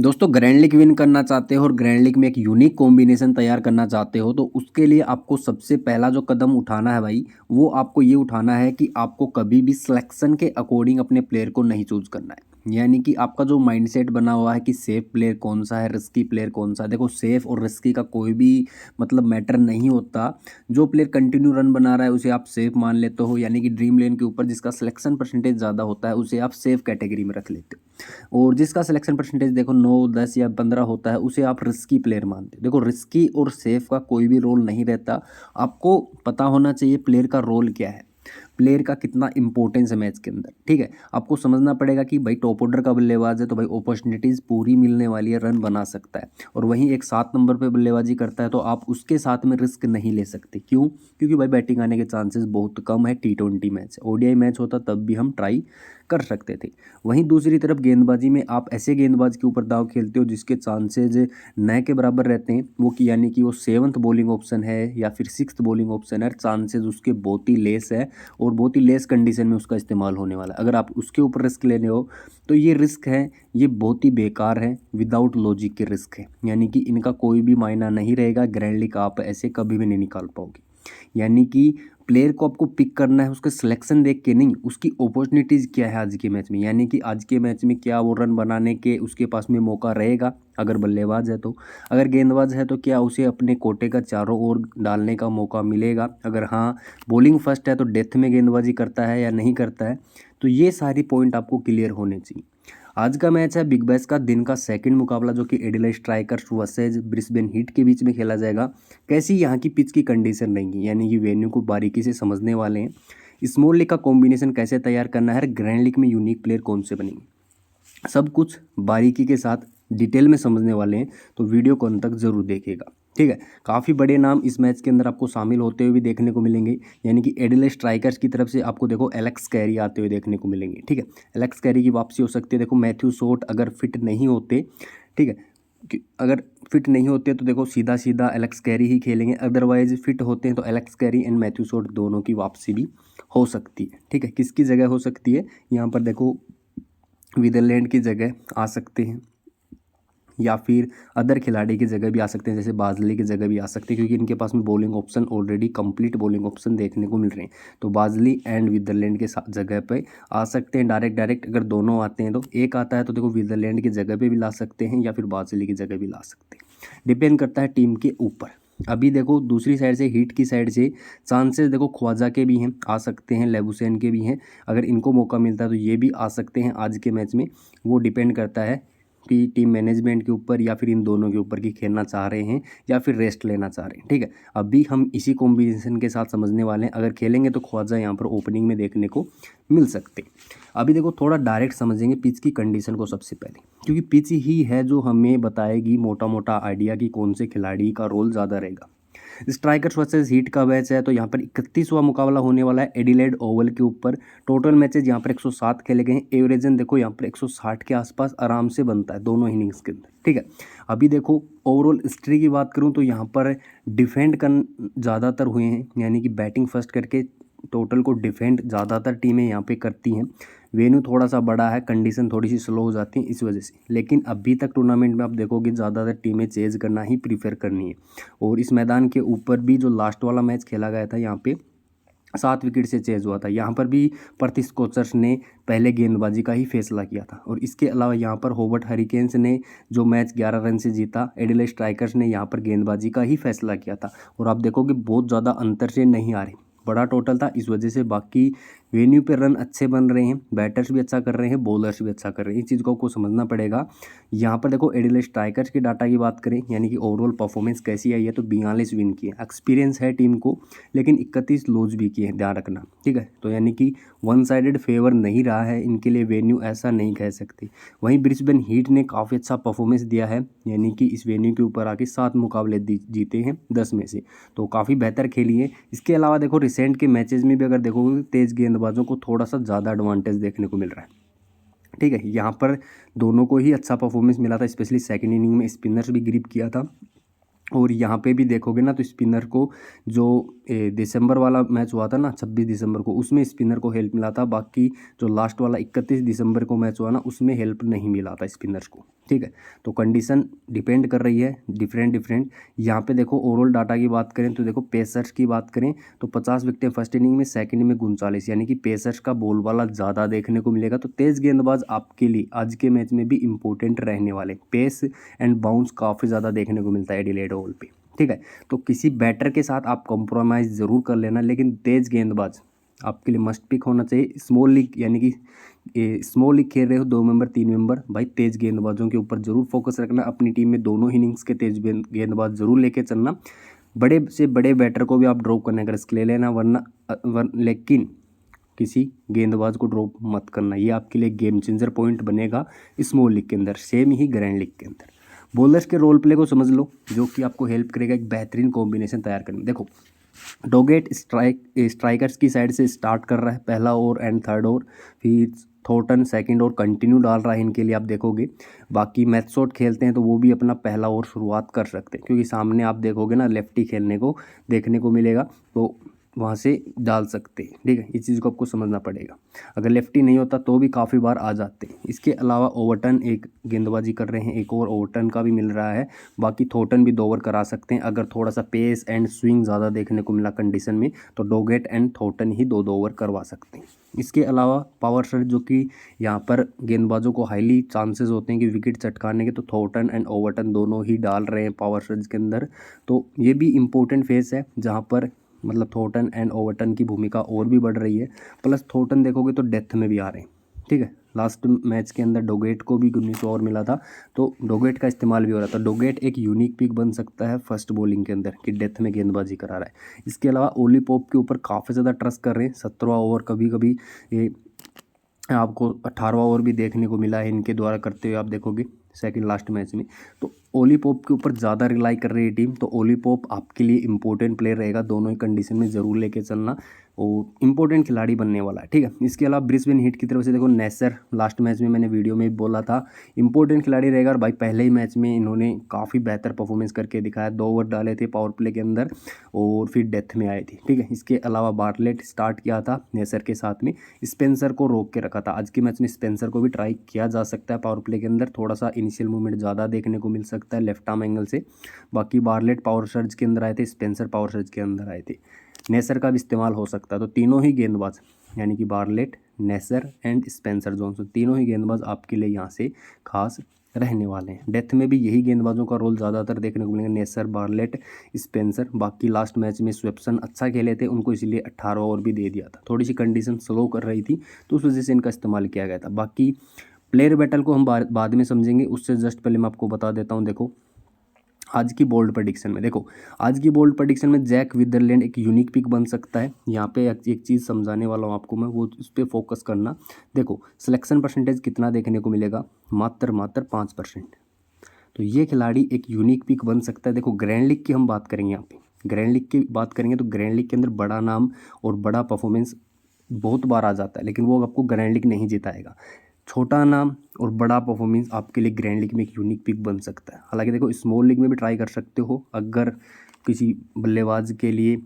दोस्तों grand league win करना चाहते हो और ग्रैंड लीग में एक यूनिक कॉम्बिनेशन तैयार करना चाहते हो तो उसके लिए आपको सबसे पहला जो कदम उठाना है भाई वो आपको ये उठाना है कि आपको कभी भी सिलेक्शन के अकॉर्डिंग अपने प्लेयर को नहीं चूज करना है। यानी कि आपका जो माइंडसेट बना हुआ है कि सेफ प्लेयर कौन सा है, रिस्की प्लेयर कौन सा है। देखो सेफ और रिस्की का कोई भी मतलब मैटर नहीं होता। जो प्लेयर कंटिन्यू रन बना रहा है उसे आप सेफ मान लेते हो, यानी कि ड्रीम लेन के ऊपर जिसका सिलेक्शन परसेंटेज ज़्यादा होता है उसे आप सेफ कैटेगरी में रख लेते हो। और जिसका सिलेक्शन परसेंटेज देखो 9 10 या 15 होता है उसे आप रिस्की प्लेयर मानते हो। देखो रिस्की और सेफ का कोई भी रोल नहीं रहता। आपको पता होना चाहिए प्लेयर का रोल क्या है, प्लेयर का कितना इंपॉर्टेंस है मैच के अंदर। ठीक है, आपको समझना पड़ेगा कि भाई टॉप ऑर्डर का बल्लेबाज है तो भाई अपॉर्चुनिटीज़ पूरी मिलने वाली है, रन बना सकता है। और वहीं एक 7 नंबर पे बल्लेबाजी करता है तो आप उसके साथ में रिस्क नहीं ले सकते। क्यों? क्योंकि भाई बैटिंग आने के चांसेस बहुत कम है। T20 मैच, ODI मैच होता तब भी हम ट्राई कर सकते थे। वहीं दूसरी तरफ गेंदबाजी में आप ऐसे गेंदबाज के ऊपर दाव खेलते हो जिसके चांसेज न के बराबर रहते हैं, वो कि यानी कि वो 7th बॉलिंग ऑप्शन है या फिर 6th बॉलिंग ऑप्शन है, चांसेज उसके बहुत ही लेस है और बहुत ही लेस कंडीशन में उसका इस्तेमाल होने वाला है। अगर आप उसके ऊपर रिस्क लेने हो तो ये रिस्क है, ये बहुत ही बेकार है, विदाउट लॉजिक के रिस्क है। यानी कि इनका कोई भी मायना नहीं रहेगा। ग्रैंड लीग आप ऐसे कभी भी नहीं निकाल पाओगे। यानी कि प्लेयर को आपको पिक करना है उसका सिलेक्शन देख के नहीं, उसकी अपॉर्चुनिटीज़ क्या है आज के मैच में। यानी कि आज के मैच में क्या वो रन बनाने के उसके पास में मौका रहेगा अगर बल्लेबाज है तो। अगर गेंदबाज है तो क्या उसे अपने कोटे का चारों ओर डालने का मौका मिलेगा। अगर हाँ बॉलिंग फर्स्ट है तो डेथ में गेंदबाजी करता है या नहीं करता है। तो ये सारी पॉइंट आपको क्लियर होने चाहिए। आज का मैच है बिग बैश का दिन का सेकंड मुकाबला जो कि Adelaide strikers versus Brisbane heat के बीच में खेला जाएगा। कैसी यहाँ की पिच की कंडीशन रहेंगी, यानी कि वेन्यू को बारीकी से समझने वाले हैं। स्मॉल लीग का कॉम्बिनेशन कैसे तैयार करना है, ग्रैंड लीग में यूनिक प्लेयर कौन से बनेंगे, सब कुछ बारीकी के साथ डिटेल में समझने वाले हैं। तो वीडियो को अंत तक जरूर देखिएगा। ठीक है, काफ़ी बड़े नाम इस मैच के अंदर आपको शामिल होते हुए भी देखने को मिलेंगे। यानी कि एडिलेड स्ट्राइकर्स की तरफ से आपको देखो एलेक्स कैरी आते हुए देखने को मिलेंगे। ठीक है, एलेक्स कैरी की वापसी हो सकती है। देखो मैथ्यू शॉट अगर फिट नहीं होते, ठीक है, अगर फिट नहीं होते तो देखो सीधा सीधा एलेक्स कैरी ही खेलेंगे। अदरवाइज फिट होते हैं तो Alex Carey and Matthew Short दोनों की वापसी भी हो सकती है। ठीक है, किसकी जगह हो सकती है, यहाँ पर देखो नीदरलैंड की जगह आ सकते हैं या फिर अदर खिलाड़ी की जगह भी आ सकते हैं, जैसे बाजली की जगह भी आ सकते हैं, क्योंकि इनके पास में bowling option already complete bowling option देखने को मिल रहे हैं। तो बाजली एंड नीदरलैंड के जगह पे आ सकते हैं। डायरेक्ट अगर दोनों आते हैं तो एक आता है तो देखो नीदरलैंड की जगह पे भी ला सकते हैं या फिर बाजली की जगह भी ला सकते हैं। डिपेंड करता है टीम के ऊपर। अभी देखो दूसरी साइड से हीट की साइड से चांसेस देखो ख्वाजा के भी हैं, आ सकते हैं, लेबुसैन के भी हैं। अगर इनको मौका मिलता है तो ये भी आ सकते हैं आज के मैच में। वो डिपेंड करता है कि टीम मैनेजमेंट के ऊपर या फिर इन दोनों के ऊपर कि खेलना चाह रहे हैं या फिर रेस्ट लेना चाह रहे हैं। ठीक है, अभी हम इसी कॉम्बिनेशन के साथ समझने वाले हैं। अगर खेलेंगे तो ख्वाजा यहाँ पर ओपनिंग में देखने को मिल सकते। अभी देखो थोड़ा डायरेक्ट समझेंगे पिच की कंडीशन को सबसे पहले, क्योंकि पिच ही है जो हमें बताएगी मोटा मोटा आइडिया कि कौन से खिलाड़ी का रोल ज़्यादा रहेगा। स्ट्राइकर्स वर्सेस हीट का मैच है तो यहाँ पर 31वां मुकाबला होने वाला है एडिलेड ओवल के ऊपर। टोटल मैचेज यहाँ पर 107 खेले गए हैं। एवरेजन देखो यहाँ पर 160 के आसपास आराम से बनता है दोनों इनिंग्स के अंदर। ठीक है, अभी देखो ओवरऑल हिस्ट्री की बात करूँ तो यहाँ पर डिफेंड कर ज़्यादातर हुए हैं, यानी कि बैटिंग फर्स्ट करके टोटल को डिफेंड ज़्यादातर टीमें यहाँ पे करती हैं। वेन्यू थोड़ा सा बड़ा है, कंडीशन थोड़ी सी स्लो हो जाती है इस वजह से, लेकिन अभी तक टूर्नामेंट में आप देखोगे ज़्यादातर टीमें चेज करना ही प्रीफर करनी है। और इस मैदान के ऊपर भी जो लास्ट वाला मैच खेला गया था यहाँ पे 7 विकेट से चेज हुआ था। यहाँ पर भी पर्थ स्कॉचर्स ने पहले गेंदबाजी का ही फैसला किया था। और इसके अलावा यहाँ पर होवर्ट हरिकेन्स ने जो मैच 11 रन से जीता, एडिलेड स्ट्राइकर्स ने यहाँ पर गेंदबाजी का ही फैसला किया था। और आप देखोगे बहुत ज़्यादा अंतर से नहीं आ रहे, बड़ा टोटल था, इस वजह से बाकी वेन्यू पे रन अच्छे बन रहे हैं, बैटर्स भी अच्छा कर रहे हैं, बॉलर्स भी अच्छा कर रहे हैं। इस चीज़ को आपको समझना पड़ेगा। यहाँ पर देखो एडिलेड स्ट्राइकर्स के डाटा की बात करें, यानी कि ओवरऑल परफॉर्मेंस कैसी आई है, तो 42 विन किए, एक्सपीरियंस है टीम को, लेकिन 31 लूज भी किए हैं, ध्यान रखना। ठीक है, तो यानी कि वन साइडेड फेवर नहीं रहा है इनके लिए वेन्यू, ऐसा नहीं कह सकते। वहीं ब्रिस्बेन हीट ने काफ़ी अच्छा परफॉर्मेंस दिया है, यानी कि इस वेन्यू के ऊपर आके 7 मुकाबले जीते हैं 10 में से, तो काफ़ी बेहतर खेली है। इसके अलावा देखो रिसेंट के मैचेस में भी अगर देखोगे तेज गेंदबाजों को थोड़ा सा ज़्यादा एडवांटेज देखने को मिल रहा है। ठीक है, यहाँ पर दोनों को ही अच्छा परफॉर्मेंस मिला था, स्पेशली सेकंड इनिंग में स्पिनर्स भी ग्रिप किया था। और यहाँ पे भी देखोगे ना तो स्पिनर को जो दिसंबर वाला मैच हुआ था ना 26 दिसंबर को, उसमें स्पिनर को हेल्प मिला था। बाकी जो लास्ट वाला 31 दिसंबर को मैच हुआ ना, उसमें हेल्प नहीं मिला था स्पिनर्स को। ठीक है, तो कंडीशन डिपेंड कर रही है डिफरेंट। यहाँ पे देखो ओवरऑल डाटा की बात करें तो देखो पेसर्स की बात करें तो 50 विकेटें फर्स्ट इनिंग में, सेकंड में 39, यानी कि पेसर्स का बोलबाला ज़्यादा देखने को मिलेगा। तो तेज़ गेंदबाज आपके लिए आज के मैच में भी इंपॉर्टेंट रहने वाले। पेस एंड बाउंस काफ़ी ज़्यादा देखने को मिलता है एडिलेड ओवल पे। ठीक है, तो किसी बैटर के साथ आप कॉम्प्रोमाइज़ ज़रूर कर लेना, लेकिन तेज़ गेंदबाज आपके लिए मस्ट पिक होना चाहिए। स्मॉल लीग यानी कि स्मॉल लीग खेल रहे हो 2 मेंबर 3 मेंबर, भाई तेज़ गेंदबाजों के ऊपर ज़रूर फोकस रखना। अपनी टीम में दोनों इनिंग्स के तेज़ गेंदबाज ज़रूर लेके चलना। बड़े से बड़े बैटर को भी आप ड्रॉप करने का रिस्क ले लेना, लेकिन किसी गेंदबाज को ड्रॉप मत करना। ये आपके लिए गेम चेंजर पॉइंट बनेगा स्मॉल लीग के अंदर, सेम ही ग्रैंड लीग के अंदर। बॉलर्स के रोल प्ले को समझ लो, जो कि आपको हेल्प करेगा एक बेहतरीन कॉम्बिनेशन तैयार करने में। देखो डोगेट स्ट्राइकर्स की साइड से स्टार्ट कर रहा है पहला ओवर एंड थर्ड ओवर, फिर थॉर्टन सेकंड ओवर कंटिन्यू डाल रहा है इनके लिए, आप देखोगे। बाकी मैथ्सोट खेलते हैं तो वो भी अपना पहला ओवर शुरुआत कर सकते हैं, क्योंकि सामने आप देखोगे ना लेफ्टी खेलने को देखने को मिलेगा, तो वहाँ से डाल सकते हैं। ठीक है, इस चीज़ को आपको समझना पड़ेगा। अगर लेफ्टी नहीं होता तो भी काफ़ी बार आ जाते हैं। इसके अलावा ओवरटर्न एक गेंदबाजी कर रहे हैं, एक ओवर ओवरटर्न का भी मिल रहा है। बाकी थॉर्टन भी 2 ओवर करा सकते हैं। अगर थोड़ा सा पेस एंड स्विंग ज़्यादा देखने को मिला कंडीशन में, तो डोगेट एंड थॉर्टन ही 2 ओवर करवा सकते हैं। इसके अलावा पावर शॉट, जो कि यहाँ पर गेंदबाजों को हाईली चांसेस होते हैं कि विकेट चटकाने के, तो थॉर्टन एंड ओवरटन दोनों ही डाल रहे हैं पावर शॉट के अंदर। तो ये भी इम्पोर्टेंट फेस है, जहाँ पर मतलब थॉर्टन एंड ओवरटन की भूमिका और भी बढ़ रही है। प्लस थॉर्टन देखोगे तो डेथ में भी आ रहे हैं। ठीक है, लास्ट मैच के अंदर डोगेट को भी 19 ओवर मिला था, तो डोगेट का इस्तेमाल भी हो रहा था। डोगेट एक यूनिक पिक बन सकता है फर्स्ट बॉलिंग के अंदर कि डेथ में गेंदबाजी करा रहा है। इसके अलावा ओली पोप के ऊपर काफ़ी ज़्यादा ट्रस्ट कर रहे हैं। 17वां ओवर कभी कभी ये आपको 18वां ओवर भी देखने को मिला है इनके द्वारा करते हुए, आप देखोगे सेकंड लास्ट मैच में। तो ओली पोप के ऊपर ज़्यादा रिलाई कर रही है टीम, तो ओली पोप आपके लिए इंपॉर्टेंट प्लेयर रहेगा। दोनों ही कंडीशन में ज़रूर लेके चलना, और इंपॉर्टेंट खिलाड़ी बनने वाला है। ठीक है, इसके अलावा ब्रिस्बेन हीट की तरफ से देखो नेसर, लास्ट मैच में मैंने वीडियो में बोला था इंपॉर्टेंट खिलाड़ी रहेगा, और भाई पहले ही मैच में इन्होंने काफ़ी बेहतर परफॉर्मेंस करके दिखाया। 2 ओवर डाले थे पावर प्ले के अंदर और फिर डेथ में आए थे। ठीक है, इसके अलावा बार्टलेट स्टार्ट किया था नेसर के साथ में, स्पेंसर को रोक के रखा था। आज के मैच में स्पेंसर को भी ट्राई किया जा सकता है पावर प्ले के अंदर, थोड़ा सा इनिशियल मूवमेंट ज़्यादा देखने को मिल सकता है लेफ्ट आर्म एंगल से। बाकी बार्टलेट पावर सर्ज के अंदर आए थे, स्पेंसर पावर सर्ज के अंदर आए थे। नेसर का भी इस्तेमाल हो सकता है। तो तीनों ही गेंदबाज यानी कि Bartlett, Neser and Spencer Johnson, तीनों ही गेंदबाज आपके लिए यहाँ से खास रहने वाले हैं। डेथ में भी यही गेंदबाजों का रोल ज़्यादातर देखने को मिलेगा, नेसर, बार्टलेट, स्पेंसर। बाकी लास्ट मैच में स्वेप्सन अच्छा खेले थे, उनको इसलिए 18 ओवर भी दे दिया था। थोड़ी सी कंडीशन स्लो कर रही थी, तो उस वजह से इनका इस्तेमाल किया गया था। बाकी प्लेयर बैटल को हम बाद में समझेंगे, उससे जस्ट पहले मैं आपको बता देता हूँ। देखो आज की बोल्ड प्रेडिक्शन में, देखो आज की बोल्ड प्रेडिक्शन में जैक विदरलैंड एक यूनिक पिक बन सकता है। यहाँ पे एक चीज़ समझाने वाला हूँ आपको मैं, वो उस पर फोकस करना। देखो सिलेक्शन परसेंटेज कितना देखने को मिलेगा, मात्र 5%। तो ये खिलाड़ी एक यूनिक पिक बन सकता है। देखो ग्रैंड लीग की हम बात करेंगे, यहाँ पे ग्रैंड लीग की बात करेंगे तो ग्रैंड लीग के अंदर बड़ा नाम और बड़ा परफॉर्मेंस बहुत बार आ जाता है, लेकिन वो आपको ग्रैंड लीग नहीं जिताएगा। छोटा नाम और बड़ा परफॉर्मेंस आपके लिए ग्रैंड लीग में एक यूनिक पिक बन सकता है। हालांकि देखो स्मॉल लीग में भी ट्राई कर सकते हो, अगर किसी बल्लेबाज के लिए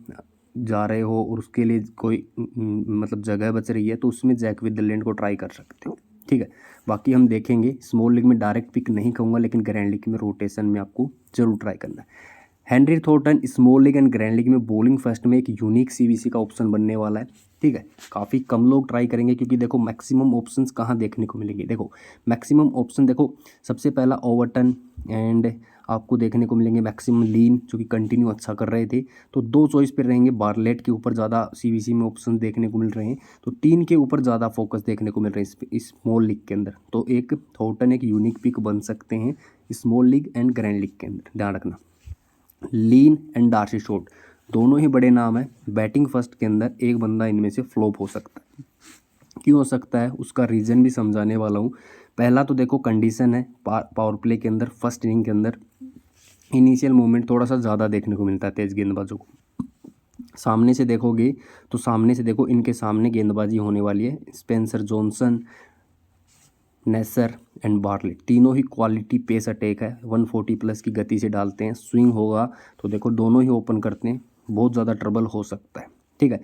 जा रहे हो और उसके लिए कोई मतलब जगह बच रही है, तो उसमें जैक विदरलैंड को ट्राई कर सकते हो। ठीक है, बाकी हम देखेंगे। स्मॉल लीग में डायरेक्ट पिक नहीं कहूँगा, लेकिन ग्रैंड लीग में रोटेशन में आपको जरूर ट्राई करना है। Henry Thornton small league and grand league में बॉलिंग फर्स्ट में एक यूनिक सीबीसी का ऑप्शन बनने वाला है। ठीक है, काफ़ी कम लोग ट्राई करेंगे, क्योंकि देखो मैक्सिमम ऑप्शंस कहाँ देखने को मिलेंगे। देखो मैक्सिमम ऑप्शन, देखो सबसे पहला ओवरटन एंड आपको देखने को मिलेंगे मैक्सिमम लीन, जो कि कंटिन्यू अच्छा कर रहे थे। तो 2 चॉइस पर रहेंगे, बार्टलेट के ऊपर ज़्यादा सीबीसी में ऑप्शन देखने को मिल रहे हैं, तो 3 के ऊपर ज़्यादा फोकस देखने को मिल रहे हैं इस स्मॉल लीग के अंदर। तो एक थॉर्टन एक यूनिक पिक बन सकते हैं small league and grand league के अंदर, ध्यान रखना। लीन एंड डार्सी शॉर्ट दोनों ही बड़े नाम हैं। बैटिंग फर्स्ट के अंदर एक बंदा इनमें से फ्लॉप हो सकता है। क्यों हो सकता है, उसका रीज़न भी समझाने वाला हूँ। पहला तो देखो कंडीशन है, पावर प्ले के अंदर फर्स्ट इनिंग के अंदर इनिशियल मूवमेंट थोड़ा सा ज़्यादा देखने को मिलता है तेज़ गेंदबाजों को। सामने से देखोगे तो सामने से देखो, इनके सामने गेंदबाजी होने वाली है। Spencer Johnson, Neser and Bartlett तीनों ही क्वालिटी पेस अटैक है, 140 प्लस की गति से डालते हैं। स्विंग होगा तो देखो दोनों ही ओपन करते हैं, बहुत ज़्यादा ट्रबल हो सकता है। ठीक है,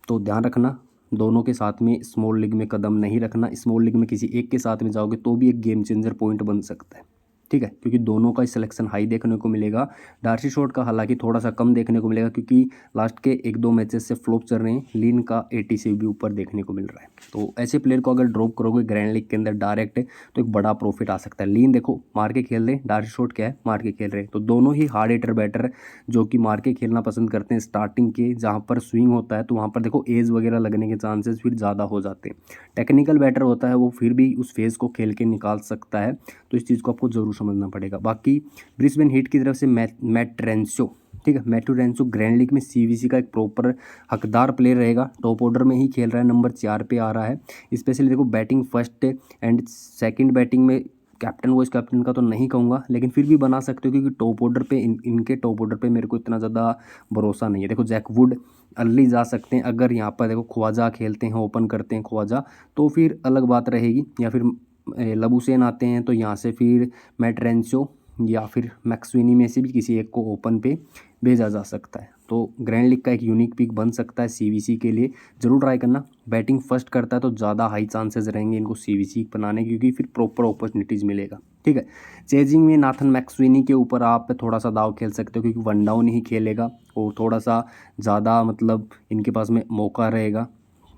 तो ध्यान रखना दोनों के साथ में स्मॉल लीग में कदम नहीं रखना। स्मॉल लीग में किसी एक के साथ में जाओगे तो भी एक गेम चेंजर पॉइंट बन सकता है। ठीक है, क्योंकि दोनों का सिलेक्शन हाई देखने को मिलेगा। डार्सी शॉर्ट का हालांकि थोड़ा सा कम देखने को मिलेगा क्योंकि लास्ट के 1-2 मैचेस से फ्लॉप चल रहे हैं। लीन का 80 से भी ऊपर देखने को मिल रहा है। तो ऐसे प्लेयर को अगर ड्रॉप करोगे ग्रैंड लीग के अंदर डायरेक्ट तो एक बड़ा प्रॉफिट आ सकता है। लीन देखो मार के खेल रहे हैं, डार्सी शॉर्ट क्या है मार के खेल रहे हैं। तो दोनों ही हार्ड हिटर बैटर जो कि मार के खेलना पसंद करते हैं। स्टार्टिंग के जहाँ पर स्विंग होता है तो वहाँ पर देखो एज वगैरह लगने के चांसेस फिर ज़्यादा हो जाते हैं। टेक्निकल बैटर होता है वो फिर भी उस फेज़ को खेल के निकाल सकता है। तो इस चीज़ को आपको ज़रूर समझना पड़ेगा। बाकी ब्रिस्बेन हीट की तरफ से मैट ट्रेंसो, ठीक है, मैथ्यू ट्रेंसो ग्रैंड लीग में सीवीसी का एक प्रॉपर हकदार प्लेयर रहेगा। टॉप ऑर्डर में ही खेल रहा है, नंबर 4 पे आ रहा है। स्पेशली देखो batting first and second batting में कैप्टन वाइस कैप्टन का तो नहीं कहूँगा, लेकिन फिर भी बना सकते हो क्योंकि टॉप ऑर्डर पे इनके टॉप ऑर्डर पे मेरे को इतना ज़्यादा भरोसा नहीं है। देखो जैक वुड अर्ली जा सकते हैं। अगर यहाँ पर देखो ख्वाजा खेलते हैं, ओपन करते हैं ख्वाजा, तो फिर अलग बात रहेगी। या फिर लबुसेन आते हैं तो यहाँ से फिर मैट रेंसो या फिर मैक्सविनी में से भी किसी एक को ओपन पे भेजा जा सकता है। तो ग्रैंड लीग का एक यूनिक पिक बन सकता है सीवीसी के लिए, ज़रूर ट्राई करना। बैटिंग फर्स्ट करता है तो ज़्यादा हाई चांसेस रहेंगे इनको सीवीसी बनाने क्योंकि फिर प्रॉपर अपॉर्चुनिटीज़ मिलेगा। ठीक है, चेजिंग में नाथन मैक्सविनी के ऊपर आप थोड़ा सा दाव खेल सकते हो क्योंकि वन डाउन ही खेलेगा और थोड़ा सा ज़्यादा मतलब इनके पास में मौका रहेगा।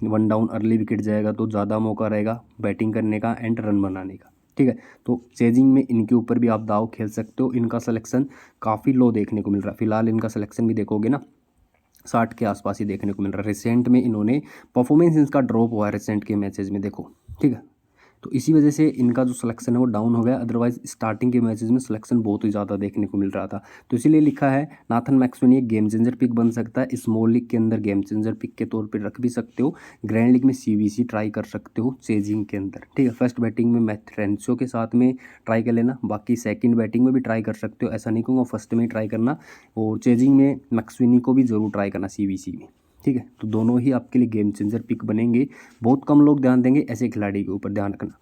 वन डाउन अर्ली विकेट जाएगा तो ज़्यादा मौका रहेगा बैटिंग करने का एंड रन बनाने का। ठीक है, तो चेजिंग में इनके ऊपर भी आप दाव खेल सकते हो। इनका सिलेक्शन काफ़ी लो देखने को मिल रहा है। फिलहाल इनका सिलेक्शन भी देखोगे ना 60 के आसपास ही देखने को मिल रहा है। रिसेंट में इन्होंने परफॉर्मेंस इनका ड्रॉप हुआ है रिसेंट के मैचेस में देखो। ठीक है, तो इसी वजह से इनका जो सिलेक्शन है वो डाउन हो गया। अदरवाइज स्टार्टिंग के मैचेस में सिलेक्शन बहुत ही ज़्यादा देखने को मिल रहा था। तो इसीलिए लिखा है नाथन मैक्सवेनी एक गेम चेंजर पिक बन सकता है। स्मॉल लीग के अंदर गेम चेंजर पिक के तौर पर रख भी सकते हो। ग्रैंड लीग में सीवीसी ट्राई कर सकते हो चेजिंग के अंदर। ठीक है, फर्स्ट बैटिंग में मैथ रेंसो के साथ में ट्राई कर लेना, बाकी सेकंड बैटिंग में भी ट्राई कर सकते हो। ऐसा नहीं कहूँगा फर्स्ट में ही ट्राई करना, और चेजिंग में मैक्सवेनी को भी ज़रूर ट्राई करना सीवीसी में। ठीक है, तो दोनों ही आपके लिए गेम चेंजर पिक बनेंगे। बहुत कम लोग ध्यान देंगे ऐसे खिलाड़ी के ऊपर, ध्यान रखना।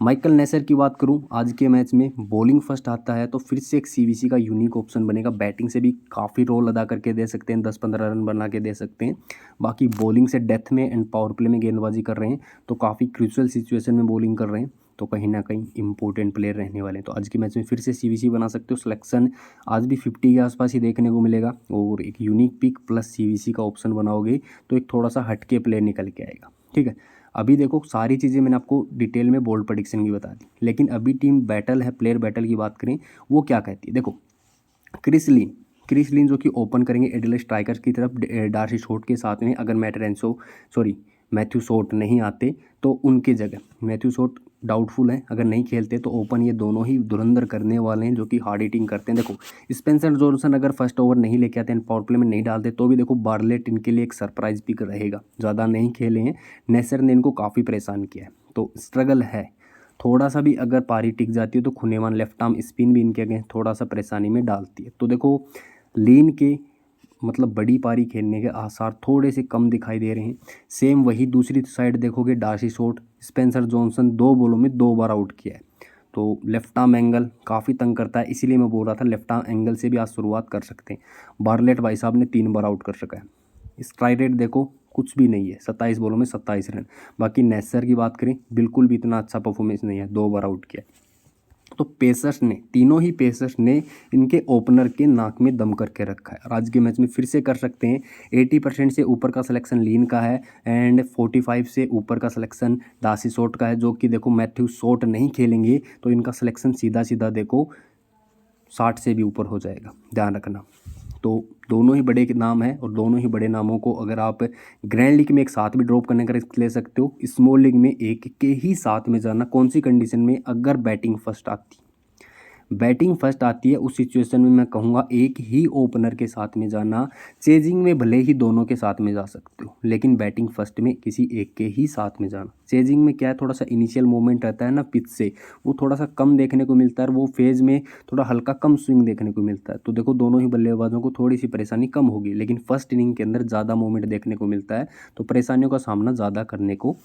माइकल नेसर की बात करूं, आज के मैच में बॉलिंग फर्स्ट आता है तो फिर से एक सीवीसी का यूनिक ऑप्शन बनेगा। बैटिंग से भी काफ़ी रोल अदा करके दे सकते हैं, 10-15 रन बना के दे सकते हैं। बाकी बॉलिंग से डेथ में एंड पावर प्ले में गेंदबाजी कर रहे हैं तो काफ़ी क्रूशियल सिचुएशन में बॉलिंग कर रहे हैं, तो कहीं ना कहीं इंपॉर्टेंट प्लेयर रहने वाले हैं। तो आज के मैच में फिर से सीवीसी बना सकते हो। सिलेक्शन आज भी 50 के आसपास ही देखने को मिलेगा, और एक यूनिक पिक प्लस सीवीसी का ऑप्शन बनाओगे तो एक थोड़ा सा हटके प्लेयर निकल के आएगा। ठीक है, अभी देखो सारी चीज़ें मैंने आपको डिटेल में बोल्ड प्रेडिक्शन की बता दी, लेकिन अभी टीम बैटल है, प्लेयर बैटल की बात करें वो क्या कहती है। देखो क्रिस लिन जो कि ओपन करेंगे एडिलेड स्ट्राइकर्स की तरफ डार्सी शॉर्ट के साथ में। अगर मैथ्यू शॉर्ट नहीं आते तो उनके जगह मैथ्यू शॉर्ट डाउटफुल है, अगर नहीं खेलते तो ओपन ये दोनों ही धुरंधर करने वाले हैं जो कि हार्ड हिटिंग करते हैं। देखो स्पेंसर जॉनसन अगर फर्स्ट ओवर नहीं लेके आते हैं, पावर प्ले में नहीं डालते, तो भी देखो बार्लेट इनके लिए एक सरप्राइज पिक रहेगा। ज़्यादा नहीं खेले हैं, नेसर ने इनको काफ़ी परेशान किया है, तो स्ट्रगल है। थोड़ा सा भी अगर पारी टिक जाती है तो खुनेमान लेफ्ट आर्म स्पिन भी इनके अगेंस्ट थोड़ा सा परेशानी में डालती है। तो देखो लीन के मतलब बड़ी पारी खेलने के आसार थोड़े से कम दिखाई दे रहे हैं। सेम वही दूसरी साइड देखोगे, डार्सी शॉर्ट स्पेंसर जॉनसन 2 बॉलों में 2 बार आउट किया है, तो लेफ्ट आर्म एंगल काफ़ी तंग करता है। इसीलिए मैं बोल रहा था लेफ्ट आर्म एंगल से भी आज शुरुआत कर सकते हैं। बार्लेट भाई साहब ने 3 बार आउट कर सका है। स्ट्राइक रेट देखो कुछ भी नहीं है, 27 बॉलों में 27 रन। बाकी नेसर की बात करें बिल्कुल भी इतना अच्छा परफॉर्मेंस नहीं है, 2 बार आउट किया। तो पेसर्स ने, तीनों ही पेसर्स ने इनके ओपनर के नाक में दम करके रखा है। और आज के मैच में फिर से कर सकते हैं। 80% से ऊपर का सिलेक्शन लीन का है एंड 45 से ऊपर का सिलेक्शन डार्सी शॉर्ट का है, जो कि देखो मैथ्यू शॉर्ट नहीं खेलेंगे तो इनका सिलेक्शन सीधा सीधा देखो 60 से भी ऊपर हो जाएगा, ध्यान रखना। तो दोनों ही बड़े नाम हैं और दोनों ही बड़े नामों को अगर आप ग्रैंड लीग में एक साथ भी ड्रॉप करने का रिस्क ले सकते हो। स्मॉल लीग में एक के ही साथ में जाना, कौन सी कंडीशन में, अगर बैटिंग फर्स्ट आती है उस सिचुएशन में मैं कहूँगा एक ही ओपनर के साथ में जाना। चेजिंग में भले ही दोनों के साथ में जा सकते हो, लेकिन बैटिंग फर्स्ट में किसी एक के ही साथ में जाना। चेजिंग में क्या है, थोड़ा सा इनिशियल मूवमेंट रहता है ना पिच से, वो थोड़ा सा कम देखने को मिलता है और वो फेज़ में थोड़ा हल्का कम स्विंग देखने को मिलता है। तो देखो दोनों ही बल्लेबाजों को थोड़ी सी परेशानी कम होगी, लेकिन फर्स्ट इनिंग के अंदर ज़्यादा मूवमेंट देखने को मिलता है, तो परेशानियों का सामना ज़्यादा करने को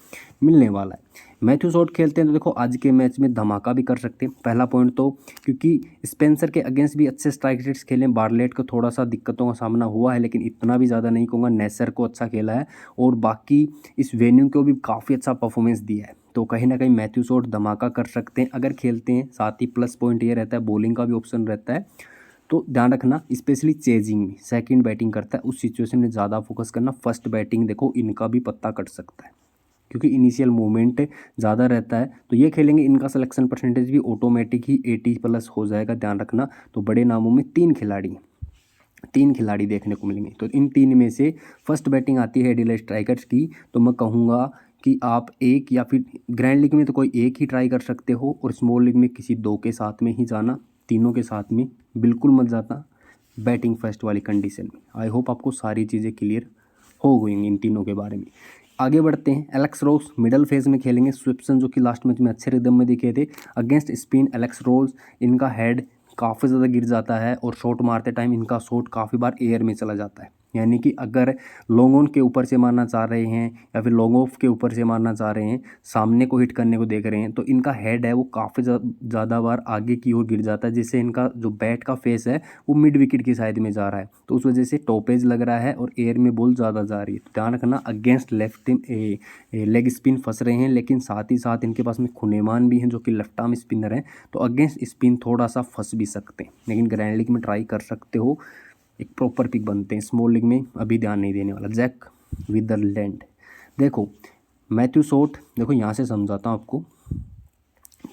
मिलने वाला है। मैथ्यू शॉट खेलते हैं तो देखो आज के मैच में धमाका भी कर सकते हैं। पहला पॉइंट तो क्योंकि स्पेंसर के अगेंस्ट भी अच्छे स्ट्राइक रेट्स खेले, बार्लेट को थोड़ा सा दिक्कतों का सामना हुआ है, लेकिन इतना भी ज़्यादा नहीं कहूँगा। नेसर को अच्छा खेला है और बाकी इस वेन्यू को भी काफ़ी अच्छा परफॉर्मेंस दिया है, तो कहीं ना कहीं मैथ्यू शॉट धमाका कर सकते हैं अगर खेलते हैं। साथ ही प्लस पॉइंट ये रहता है बॉलिंग का भी ऑप्शन रहता है, तो ध्यान रखना स्पेशली चेजिंग में सेकंड बैटिंग करता है उस सिचुएशन में ज़्यादा फोकस करना। फर्स्ट बैटिंग देखो इनका भी पत्ता कट सकता है क्योंकि इनिशियल मूवमेंट ज़्यादा रहता है, तो ये खेलेंगे। इनका सिलेक्शन परसेंटेज भी ऑटोमेटिक ही 80+ हो जाएगा, ध्यान रखना। तो बड़े नामों में तीन खिलाड़ी देखने को मिलेंगे, तो इन तीन में से फर्स्ट बैटिंग आती है एडिलेड स्ट्राइकर्स की। तो मैं कहूँगा कि आप एक या फिर ग्रैंड लीग में तो कोई एक ही ट्राई कर सकते हो, और स्मॉल लीग में किसी दो के साथ में ही जाना, तीनों के साथ में बिल्कुल मत जाता बैटिंग फर्स्ट वाली कंडीशन में। आई होप आपको सारी चीज़ें क्लियर हो गई इन तीनों के बारे में। आगे बढ़ते हैं। एलेक्स रोज मिडल फेज में खेलेंगे। स्विप्सन जो कि लास्ट मैच में अच्छे रिदम में दिखे थे अगेंस्ट स्पिन एलेक्स रोज, इनका हेड काफ़ी ज़्यादा गिर जाता है और शॉट मारते टाइम इनका शॉट काफ़ी बार एयर में चला जाता है। यानी कि अगर लॉन्ग ऑन के ऊपर से मारना चाह रहे हैं या फिर लॉन्ग ऑफ के ऊपर से मारना चाह रहे हैं, सामने को हिट करने को देख रहे हैं, तो इनका हेड है वो काफ़ी ज़्यादा बार आगे की ओर गिर जाता है, जिससे इनका जो बैट का फेस है वो मिड विकेट की साइड में जा रहा है, तो उस वजह से टॉपेज लग रहा है और एयर में बॉल ज़्यादा जा रही है। तो ध्यान रखना अगेंस्ट लेफ्ट लेग स्पिन फंस रहे हैं, लेकिन साथ ही साथ इनके पास में खुनेमान भी हैं जो कि लेफ्ट आर्म स्पिनर हैं, तो अगेंस्ट स्पिन थोड़ा सा फंस भी सकते हैं। लेकिन ग्रैंड लीग में ट्राई कर सकते हो, एक प्रॉपर पिक बनते हैं। स्मॉल लीग में अभी ध्यान नहीं देने वाला। जैक विदरलैंड, देखो मैथ्यू शॉट, देखो यहाँ से समझाता हूँ आपको।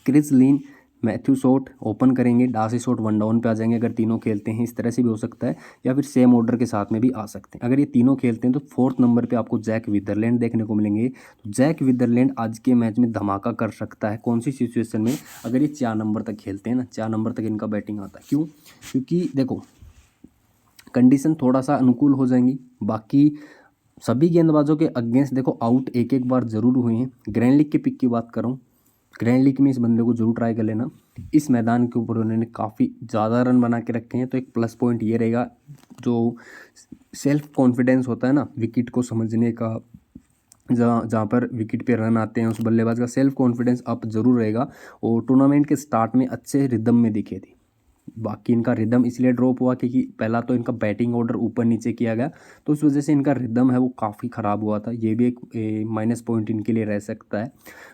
क्रिस लीन, मैथ्यू शॉट ओपन करेंगे, डार्सी शॉट वन डाउन पे आ जाएंगे अगर तीनों खेलते हैं। इस तरह से भी हो सकता है, या फिर सेम ऑर्डर के साथ में भी आ सकते हैं। अगर ये तीनों खेलते हैं तो फोर्थ नंबर पे आपको जैक विदरलैंड देखने को मिलेंगे। तो जैक विदरलैंड आज के मैच में धमाका कर सकता है। कौन सी सिचुएशन में? अगर ये 4 नंबर तक खेलते हैं ना, 4 नंबर तक इनका बैटिंग आता है। क्यों? क्योंकि देखो कंडीशन थोड़ा सा अनुकूल हो जाएंगी। बाकी सभी गेंदबाजों के अगेंस्ट देखो आउट एक एक बार जरूर हुए हैं। ग्रैंड लीग के पिक की बात करूं, ग्रैंड लीग में इस बंदे को जरूर ट्राई कर लेना। इस मैदान के ऊपर उन्होंने काफ़ी ज़्यादा रन बना के रखे हैं, तो एक प्लस पॉइंट ये रहेगा, जो सेल्फ कॉन्फिडेंस होता है ना विकेट को समझने का, जहाँ जहाँ पर विकेट पे रन आते हैं उस बल्लेबाज का सेल्फ कॉन्फिडेंस अप जरूर रहेगा। और टूर्नामेंट के स्टार्ट में अच्छे रिदम में दिखे थे। बाकी इनका रिदम इसलिए ड्रॉप हुआ क्योंकि पहला तो इनका बैटिंग ऑर्डर ऊपर नीचे किया गया, तो उस वजह से इनका रिदम है वो काफ़ी ख़राब हुआ था। ये भी एक माइनस पॉइंट इनके लिए रह सकता है।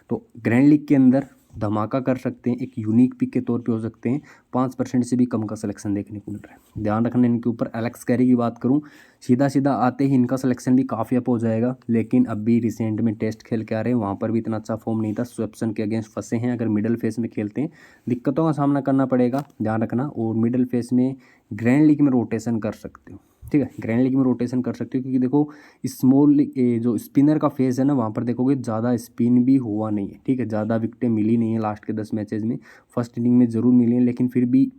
तो ग्रैंड लीग के अंदर धमाका कर सकते हैं, एक यूनिक पिक के तौर पे हो सकते हैं। 5% से भी कम का सिलेक्शन देखने को मिल रहा है। ध्यान रखना इनके ऊपर। एलेक्स कैरी की बात करूं, सीधा सीधा आते ही इनका सिलेक्शन भी काफ़ी अप हो जाएगा, लेकिन अभी रिसेंट में टेस्ट खेल के आ रहे हैं, वहाँ पर भी इतना अच्छा फॉर्म नहीं था। स्वेप्सन के अगेंस्ट फंसे हैं। अगर मिडल फेस में खेलते हैं दिक्कतों का सामना करना पड़ेगा, ध्यान रखना। और मिडल फेस में ग्रैंड लीग में रोटेशन कर सकते हो, ठीक है। ग्रैंड लीग में रोटेशन कर सकते हो क्योंकि देखो स्मॉल जो स्पिनर का फेज है ना, वहाँ पर देखोगे ज़्यादा स्पिन भी हुआ नहीं है, ठीक है। ज़्यादा विकेटें मिली नहीं है लास्ट के 10 मैचेस में। फर्स्ट इनिंग में ज़रूर मिली है, लेकिन फिर भी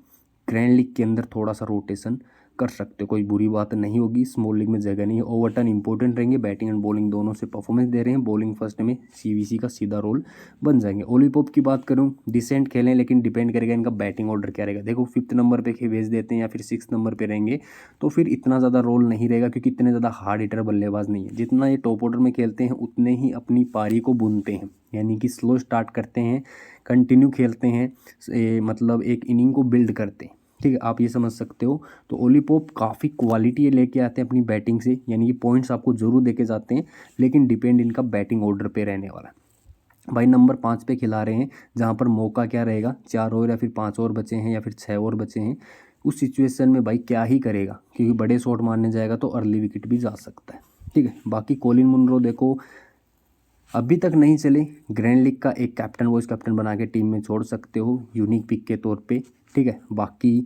ग्रैंड लीग के अंदर थोड़ा सा रोटेशन कर सकते हो, कोई बुरी बात नहीं होगी। स्मॉल लीग में जगह नहीं है। ओवरटर्न इंपॉर्टेंट रहेंगे, बैटिंग एंड बॉलिंग दोनों से परफॉर्मेंस दे रहे हैं। बॉलिंग फर्स्ट में सीवीसी का सीधा रोल बन जाएंगे। ओली पोप की बात करूं, डिसेंट खेलें, लेकिन डिपेंड करेगा इनका बैटिंग ऑर्डर क्या रहेगा। देखो 5th नंबर पे भेज देते हैं या फिर 6th नंबर पे रहेंगे, तो फिर इतना ज़्यादा रोल नहीं रहेगा, क्योंकि इतने ज़्यादा हार्ड हिटर बल्लेबाज नहीं है। जितना ये टॉप ऑर्डर में खेलते हैं उतने ही अपनी पारी को बुनते हैं, यानी कि स्लो स्टार्ट करते हैं, कंटिन्यू खेलते हैं, मतलब एक इनिंग को बिल्ड करते हैं, ठीक है। आप ये समझ सकते हो। तो ओली पोप काफ़ी क्वालिटी लेके आते हैं अपनी बैटिंग से, यानी कि पॉइंट्स आपको जरूर देके जाते हैं, लेकिन डिपेंड इनका बैटिंग ऑर्डर पे रहने वाला है। भाई नंबर 5 पे खिला रहे हैं, जहाँ पर मौका क्या रहेगा, 4 ओवर या फिर 5 ओवर बचे हैं या फिर 6 ओवर बचे हैं, उस सिचुएशन में भाई क्या ही करेगा, क्योंकि बड़े शॉट मारने जाएगा तो अर्ली विकेट भी जा सकता है, ठीक है। बाकी कॉलिन मुनरो देखो अभी तक नहीं चले, ग्रैंड लीग का एक कैप्टन वाइस कैप्टन बना के टीम में छोड़ सकते हो यूनिक पिक के तौर पे, ठीक है। बाकी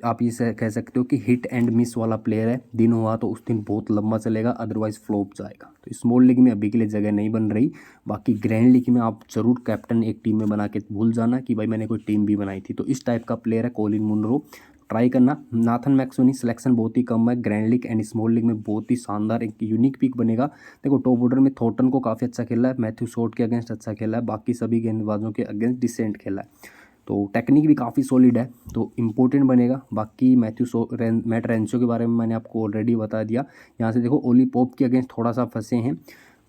आप ये कह सकते हो कि हिट एंड मिस वाला प्लेयर है। दिन हुआ तो उस दिन बहुत लंबा चलेगा, अदरवाइज फ्लॉप जाएगा। तो स्मॉल लीग में अभी के लिए जगह नहीं बन रही। बाकी ग्रैंड लीग में आप जरूर कैप्टन एक टीम में बना के भूल जाना कि भाई मैंने कोई टीम भी बनाई थी। तो इस टाइप का प्लेयर है कॉलिन मुनरो। ट्राई करना। नाथन मैक्सवेनी सिलेक्शन बहुत ही कम है, grand league and small league में बहुत ही शानदार एक यूनिक पिक बनेगा। देखो टॉप ऑर्डर में थॉर्टन को काफ़ी अच्छा खेला है, मैथ्यू शॉट के अगेंस्ट अच्छा खेला है, बाकी सभी गेंदबाजों के अगेंस्ट डिसेंट खेला है, तो टेक्निक भी काफ़ी सॉलिड है, तो इम्पोर्टेंट बनेगा। बाकी मैट रेंचो के बारे में मैंने आपको ऑलरेडी बता दिया। यहाँ से देखो ओली पोप के अगेंस्ट थोड़ा सा फंसे हैं,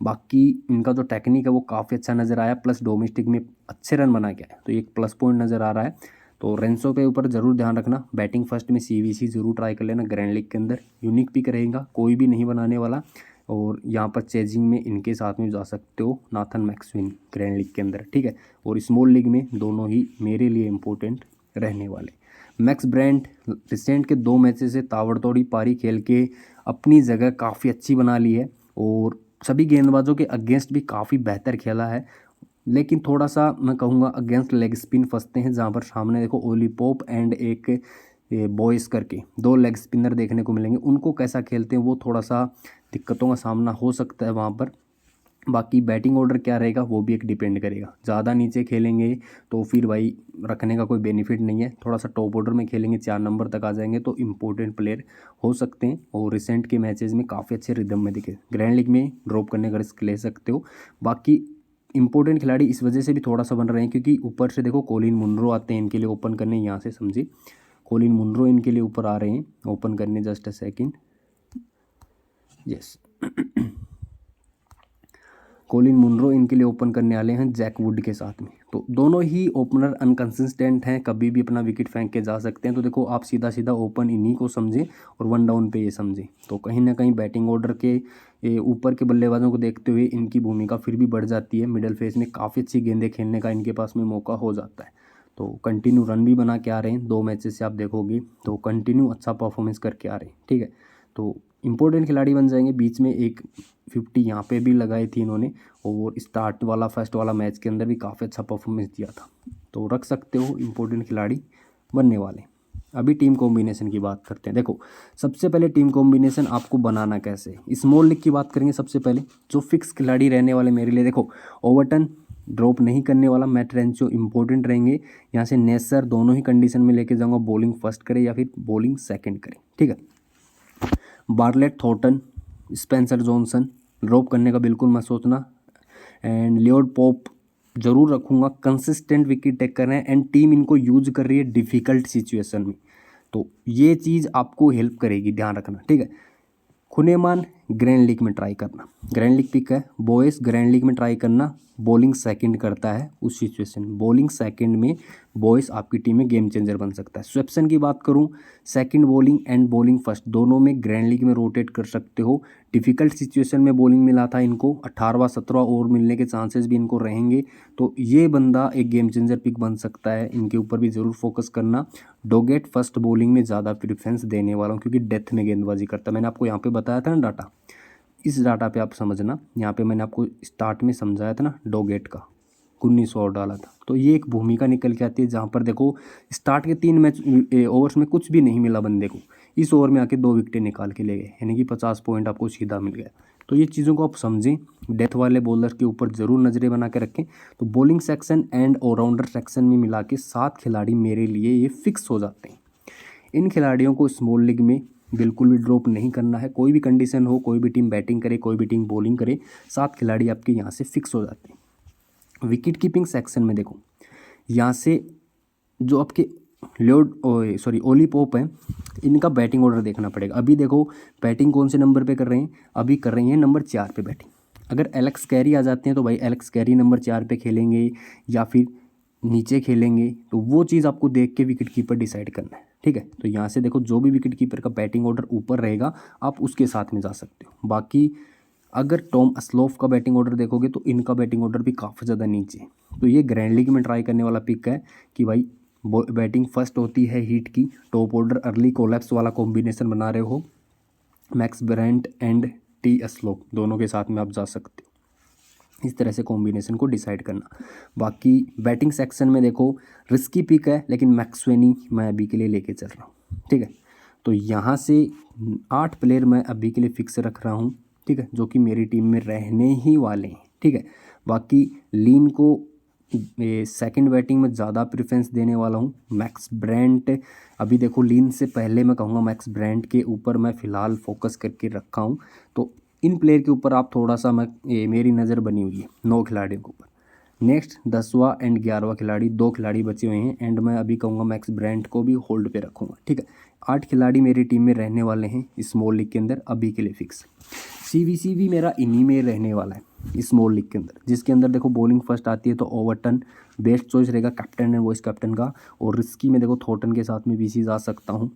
बाकी इनका जो टेक्निक है वो काफ़ी अच्छा नज़र आया, प्लस डोमेस्टिक में अच्छे रन बना के आया, तो एक प्लस पॉइंट नज़र आ रहा है। तो रेंसो के ऊपर ज़रूर ध्यान रखना, बैटिंग फर्स्ट में CVC ज़रूर ट्राई कर लेना, ग्रैंड लीग के अंदर यूनिक पिक रहेगा, कोई भी नहीं बनाने वाला। और यहाँ पर चेजिंग में इनके साथ में जा सकते हो नाथन मैक्सवेनी ग्रैंड लीग के अंदर, ठीक है। और स्मॉल लीग में दोनों ही मेरे लिए इम्पोर्टेंट रहने वाले। मैक्स ब्रांड रिसेंट के 2 मैचेस से ताबड़तोड़ी पारी खेल के अपनी जगह काफ़ी अच्छी बना ली है, और सभी गेंदबाजों के अगेंस्ट भी काफ़ी बेहतर खेला है, लेकिन थोड़ा सा मैं कहूँगा अगेंस्ट लेग स्पिन फंसते हैं, जहाँ पर सामने देखो ओली पोप एंड एक बॉयस करके 2 लेग स्पिनर देखने को मिलेंगे, उनको कैसा खेलते हैं वो थोड़ा सा दिक्कतों का सामना हो सकता है वहाँ पर। बाकी बैटिंग ऑर्डर क्या रहेगा वो भी एक डिपेंड करेगा, ज़्यादा नीचे खेलेंगे तो फिर भाई रखने का कोई बेनिफिट नहीं है, थोड़ा सा टॉप ऑर्डर में खेलेंगे 4 नंबर तक आ जाएंगे तो इम्पोर्टेंट प्लेयर हो सकते हैं, और रिसेंट के मैचेस में काफ़ी अच्छे रिदम में दिखे। ग्रैंड लीग में ड्रॉप करने का रिस्क ले सकते हो। बाकी इंपॉर्टेंट खिलाड़ी इस वजह से भी थोड़ा सा बन रहे हैं क्योंकि ऊपर से देखो कॉलिन मुनरो आते हैं इनके लिए ओपन करने, यहाँ से समझे कॉलिन मुनरो इनके लिए ऊपर आ रहे हैं ओपन करने, just a second, yes Colin Munro इनके लिए ओपन करने वाले हैं जैक वुड के साथ में। तो दोनों ही ओपनर अनकंसिस्टेंट हैं, कभी भी अपना विकेट फेंक के जा सकते हैं, तो देखो आप सीधा सीधा ओपन इन्हीं को समझें और 1 डाउन पे ये समझें, तो कहीं ना कहीं बैटिंग ऑर्डर के ऊपर के बल्लेबाजों को देखते हुए इनकी भूमिका फिर भी बढ़ जाती है, मिडल फेस में काफ़ी अच्छी गेंदें खेलने का इनके पास में मौका हो जाता है। तो कंटिन्यू रन भी बना के आ रहे हैं, 2 मैचेस से आप देखोगे तो कंटिन्यू अच्छा परफॉर्मेंस करके आ रहे हैं, ठीक है। तो इंपॉर्टेंट खिलाड़ी बन जाएंगे। बीच में एक 50 यहाँ पे भी लगाई थी इन्होंने, और स्टार्ट वाला फर्स्ट वाला मैच के अंदर भी काफ़ी अच्छा परफॉर्मेंस दिया था, तो रख सकते हो, इंपॉर्टेंट खिलाड़ी बनने वाले। अभी टीम कॉम्बिनेशन की बात करते हैं। देखो सबसे पहले टीम कॉम्बिनेशन आपको बनाना कैसे है, स्मॉल लीग की बात करेंगे। सबसे पहले जो फिक्स खिलाड़ी रहने वाले मेरे लिए, देखो ओवरटन ड्रॉप नहीं करने वाला, मैट रेंचो इंपॉर्टेंट रहेंगे। यहाँ से नेसर दोनों ही कंडीशन में लेके जाऊँगा, बॉलिंग फर्स्ट करे या फिर बॉलिंग सेकेंड करे, ठीक है। Bartlett, Thornton, Spencer Johnson drop करने का बिल्कुल मत सोचना, एंड लियोड पोप जरूर रखूँगा, कंसिस्टेंट विकेट टेक कर रहे हैं एंड टीम इनको यूज कर रही है डिफ़िकल्ट सिचुएशन में, तो ये चीज़ आपको हेल्प करेगी, ध्यान रखना, ठीक है। खुनेमान ग्रैंड लीग में ट्राई करना, ग्रैंड लीग पिक है, बॉयस ग्रैंड लीग में ट्राई करना, बॉलिंग सेकंड करता है उस सिचुएशन, बॉलिंग सेकंड में बॉयस आपकी टीम में गेम चेंजर बन सकता है। स्वेप्सन की बात करूं, second bowling and bowling first दोनों में ग्रैंड लीग में रोटेट कर सकते हो। डिफिकल्ट सिचुएशन में बॉलिंग मिला था इनको, 18वां 17वां ओवर मिलने के चांसेस भी इनको रहेंगे, तो ये बंदा एक गेम चेंजर पिक बन सकता है, इनके ऊपर भी ज़रूर फोकस करना। डोगेट फर्स्ट बॉलिंग में ज़्यादा प्रेफरेंस देने वाला हूँ क्योंकि डेथ में गेंदबाजी करता है, मैंने आपको यहाँ पे बताया था ना डाटा, इस डाटा पे आप समझना, यहाँ पे मैंने आपको स्टार्ट में समझाया था ना डोगेट का 19 ओवर डाला था, तो ये एक भूमिका निकल के आती है जहाँ पर देखो स्टार्ट के 3 मैच ओवर्स में कुछ भी नहीं मिला बंदे को, इस ओवर में आके 2 विकेटें निकाल के ले गए, यानी कि 50 पॉइंट आपको सीधा मिल गया। तो ये चीज़ों को आप समझें, डेथ वाले बॉलर के ऊपर ज़रूर नज़रें बना के रखें। तो bowling section and allrounder section में मिला के 7 खिलाड़ी मेरे लिए ये फिक्स हो जाते हैं। इन खिलाड़ियों को स्मॉल लीग में बिल्कुल भी ड्रॉप नहीं करना है, कोई भी कंडीशन हो, कोई भी टीम बैटिंग करे, कोई भी टीम बॉलिंग करे, 7 खिलाड़ी आपके यहाँ से फिक्स हो जाते हैं। विकेट कीपिंग सेक्शन में देखो, यहाँ से जो आपके ओली पोप हैं, इनका बैटिंग ऑर्डर देखना पड़ेगा। अभी देखो बैटिंग कौन से नंबर पे कर रहे हैं, अभी कर रहे हैं नंबर 4 पे बैटिंग। अगर एलेक्स कैरी आ जाते हैं तो भाई एलेक्स कैरी नंबर 4 पे खेलेंगे या फिर नीचे खेलेंगे, तो वो चीज़ आपको देख के विकेट कीपर डिसाइड करना है, ठीक है। तो यहाँ से देखो जो भी विकेट कीपर का बैटिंग ऑर्डर ऊपर रहेगा आप उसके साथ में जा सकते हो। बाकी अगर टॉम असलोफ का बैटिंग ऑर्डर देखोगे तो इनका बैटिंग ऑर्डर भी काफ़ी ज़्यादा नीचे है, तो ये ग्रैंड लीग में ट्राई करने वाला पिक है कि भाई बैटिंग फर्स्ट होती है हीट की, टॉप ऑर्डर अर्ली कोलैप्स वाला कॉम्बिनेशन बना रहे हो, मैक्स ब्रांट एंड टी असलोफ दोनों के साथ में आप जा सकते हो, इस तरह से कॉम्बिनेशन को डिसाइड करना। बाकी बैटिंग सेक्शन में देखो रिस्की पिक है लेकिन मैक्सवेनी मैं अभी के लिए लेके चल रहा हूँ, ठीक है। तो यहाँ से 8 प्लेयर मैं अभी के लिए फिक्स रख रहा हूँ, ठीक है, जो कि मेरी टीम में रहने ही वाले हैं, ठीक है। बाकी लीन को ये सेकंड बैटिंग में ज़्यादा प्रेफरेंस देने वाला हूँ मैक्स ब्रांट। अभी देखो लीन से पहले मैं कहूँगा मैक्स ब्रांट के ऊपर मैं फ़िलहाल फोकस करके रखा हूँ। तो इन प्लेयर के ऊपर आप थोड़ा सा मेरी नज़र बनी हुई है 9 खिलाड़ियों के ऊपर। नेक्स्ट 10वां एंड 11वां खिलाड़ी, 2 खिलाड़ी बचे हुए हैं एंड मैं अभी कहूँगा मैक्स ब्रांट को भी होल्ड पे रखूँगा। ठीक है, 8 खिलाड़ी मेरी टीम में रहने वाले हैं स्मॉल लीग के अंदर अभी के लिए फिक्स। सीवीसी भी मेरा इन्हीं में रहने वाला है स्मॉल लीग के अंदर, जिसके अंदर देखो बॉलिंग फर्स्ट आती है तो ओवरटन बेस्ट चॉइस रहेगा कैप्टन एंड वाइस कैप्टन का। और रिस्की में देखो थॉर्टन के साथ में वीसी जा सकता हूँ।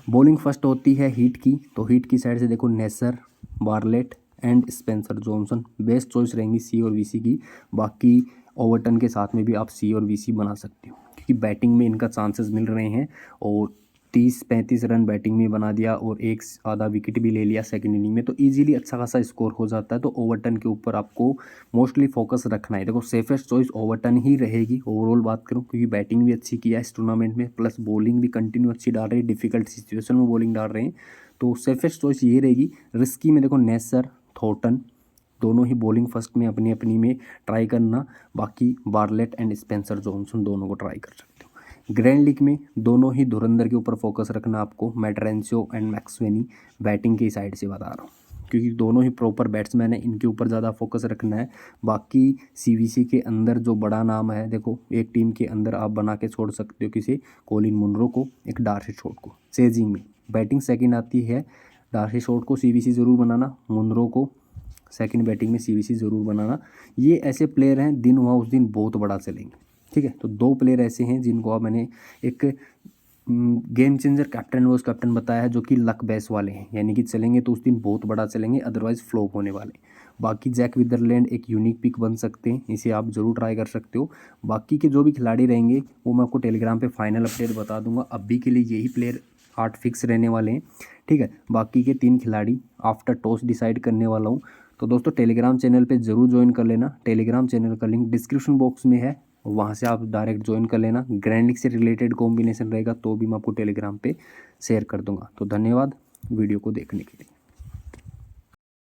बॉलिंग फर्स्ट होती है हीट की, तो हीट की साइड से देखो Neser, Bartlett and Spencer Johnson best choice रहेंगी सी और वीसी की। बाकी ओवरटन के साथ में भी आप सी और वीसी बना सकते हो क्योंकि बैटिंग में इनका चांसेस मिल रहे हैं। और 30-35 रन बैटिंग में बना दिया और एक आधा विकेट भी ले लिया सेकंड इनिंग में, तो इजीली अच्छा खासा स्कोर हो जाता है। तो ओवरटन के ऊपर आपको मोस्टली फोकस रखना है। देखो सेफेस्ट चॉइस ओवरटन ही रहेगी ओवरऑल बात करूँ, क्योंकि बैटिंग भी अच्छी किया है इस टूर्नामेंट में, प्लस बॉलिंग भी कंटिन्यू अच्छी डाल रही है, डिफिकल्ट सिचुएशन में बॉलिंग डाल रहे हैं, तो सेफेस्ट चॉइस ये रहेगी। रिस्की में देखो नेसर, थॉर्टन दोनों ही बॉलिंग फर्स्ट में अपनी अपनी में ट्राई करना। बाकी बार्लेट एंड स्पेंसर जॉनसन दोनों को ट्राई कर सकते हो। ग्रैंड लीग में दोनों ही धुरंधर के ऊपर फोकस रखना आपको, मैटरेंसियो एंड मैक्सवेनी बैटिंग की साइड से बता रहा हूँ क्योंकि दोनों ही प्रॉपर बैट्समैन है, इनके ऊपर ज़्यादा फोकस रखना है। बाकी सीवीसी के अंदर जो बड़ा नाम है, देखो एक टीम के अंदर आप बना के छोड़ सकते हो किसी कॉलिन मुनरो को, एक डार्सी शॉट को। चेजिंग में बैटिंग सेकंड आती है, डार्सी शॉट को सीवीसी ज़रूर बनाना, मुनरो को सेकंड बैटिंग में सीवीसी ज़रूर बनाना। ये ऐसे प्लेयर हैं दिन हुआ उस दिन बहुत बड़ा चलेंगे। ठीक है, तो 2 प्लेयर ऐसे हैं जिनको अब मैंने एक game changer captain vice captain बताया है, जो कि लक बेस वाले हैं, यानी कि चलेंगे तो उस दिन बहुत बड़ा चलेंगे, अदरवाइज फ्लॉप होने वाले। बाकी जैक विदरलैंड एक यूनिक पिक बन सकते हैं, इसे आप ज़रूर ट्राई कर सकते हो। बाकी के जो भी खिलाड़ी रहेंगे वो मैं आपको टेलीग्राम पे फाइनल अपडेट बता दूंगा। अभी के लिए यही प्लेयर 8 फिक्स रहने वाले हैं। ठीक है, बाकी के 3 खिलाड़ी आफ्टर टॉस डिसाइड करने वाला हूँ। तो दोस्तों टेलीग्राम चैनल पे ज़रूर ज्वाइन कर लेना, टेलीग्राम चैनल का लिंक डिस्क्रिप्शन बॉक्स में है, वहाँ से आप डायरेक्ट ज्वाइन कर लेना। ग्रैंड लीग से रिलेटेड कॉम्बिनेशन रहेगा तो भी मैं आपको टेलीग्राम पे शेयर कर दूंगा। तो धन्यवाद वीडियो को देखने के लिए।